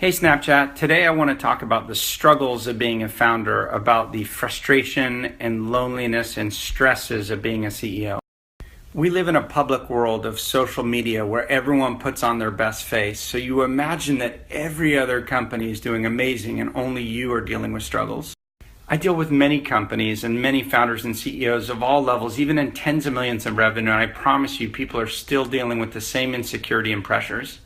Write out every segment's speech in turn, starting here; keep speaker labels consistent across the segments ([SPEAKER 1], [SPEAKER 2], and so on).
[SPEAKER 1] Hey Snapchat, today I want to talk about the struggles of being a founder, about the frustration and loneliness and stresses of being a CEO. We live in a public world of social media where everyone puts on their best face, so you imagine that every other company is doing amazing and only you are dealing with struggles. I deal with many companies and many founders and CEOs of all levels, even in tens of millions of revenue, and I promise you people are still dealing with the same insecurity and pressures.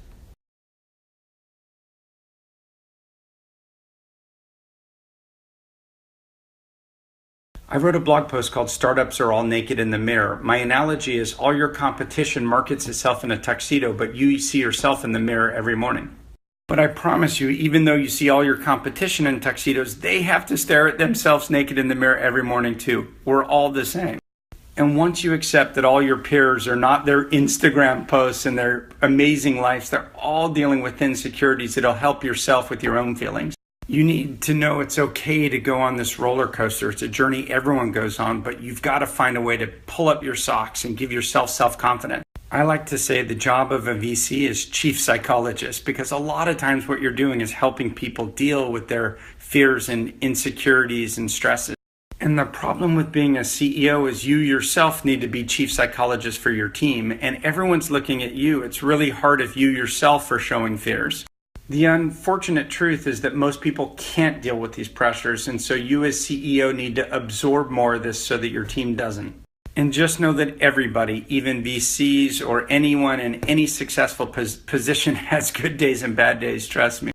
[SPEAKER 1] I wrote a blog post called Startups Are All Naked in the Mirror. My analogy is all your competition markets itself in a tuxedo, but you see yourself in the mirror every morning. But I promise you, even though you see all your competition in tuxedos, they have to stare at themselves naked in the mirror every morning too. We're all the same. And once you accept that all your peers are not their Instagram posts and their amazing lives, they're all dealing with insecurities, it'll help yourself with your own feelings. You need to know it's okay to go on this roller coaster. It's a journey everyone goes on, but you've got to find a way to pull up your socks and give yourself self-confidence. I like to say the job of a VC is chief psychologist, because a lot of times what you're doing is helping people deal with their fears and insecurities and stresses. And the problem with being a CEO is you yourself need to be chief psychologist for your team, and everyone's looking at you. It's really hard if you yourself are showing fears. The unfortunate truth is that most people can't deal with these pressures, and so you as CEO need to absorb more of this so that your team doesn't. And just know that everybody, even VCs or anyone in any successful position, has good days and bad days, trust me.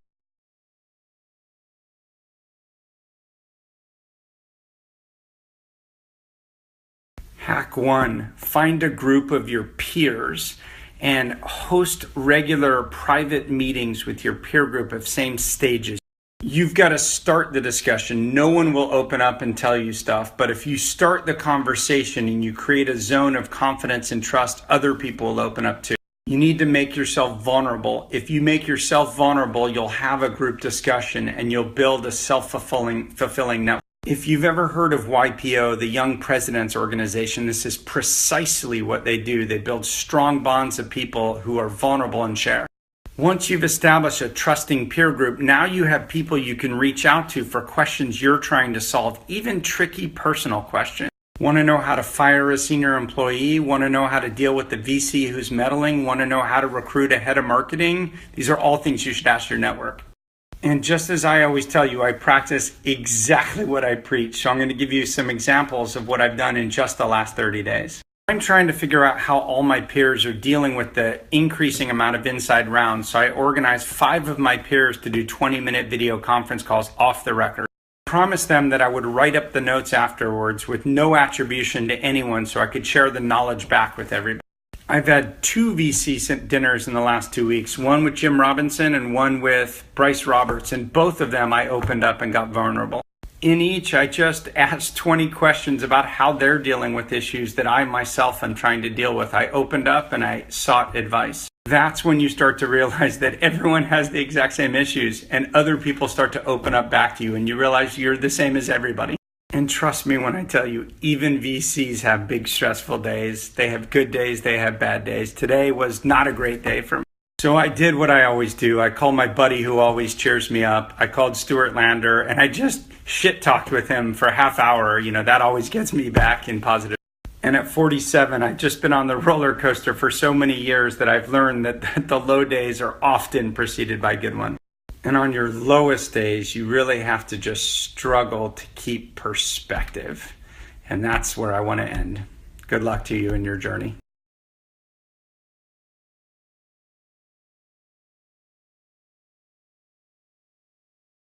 [SPEAKER 1] Hack 1, find a group of your peers and host regular private meetings with your peer group of same stages. You've got to start the discussion. No one will open up and tell you stuff, but if you start the conversation and you create a zone of confidence and trust, other people will open up too. You need to make yourself vulnerable. If you make yourself vulnerable, you'll have a group discussion and you'll build a self-fulfilling network. If you've ever heard of YPO, the Young Presidents Organization, this is precisely what they do. They build strong bonds of people who are vulnerable and share. Once you've established a trusting peer group, now you have people you can reach out to for questions you're trying to solve, even tricky personal questions. Want to know how to fire a senior employee? Want to know how to deal with the VC who's meddling? Want to know how to recruit a head of marketing? These are all things you should ask your network. And just as I always tell you, I practice exactly what I preach. So I'm going to give you some examples of what I've done in just the last 30 days. I'm trying to figure out how all my peers are dealing with the increasing amount of inside rounds. So I organized 5 of my peers to do 20-minute video conference calls off the record. I promised them that I would write up the notes afterwards with no attribution to anyone so I could share the knowledge back with everybody. I've had 2 VC dinners in the last 2 weeks, one with Jim Robinson and one with Bryce Roberts, and both of them I opened up and got vulnerable. In each, I just asked 20 questions about how they're dealing with issues that I myself am trying to deal with. I opened up and I sought advice. That's when you start to realize that everyone has the exact same issues and other people start to open up back to you and you realize you're the same as everybody. And trust me when I tell you, even VCs have big stressful days. They have good days, they have bad days. Today was not a great day for me. So I did what I always do. I called my buddy who always cheers me up. I called Stuart Lander and I just shit talked with him for a half hour. You know, that always gets me back in positive. And at 47, I've just been on the roller coaster for so many years that I've learned that the low days are often preceded by good ones. And on your lowest days, you really have to just struggle to keep perspective. And that's where I want to end. Good luck to you in your journey.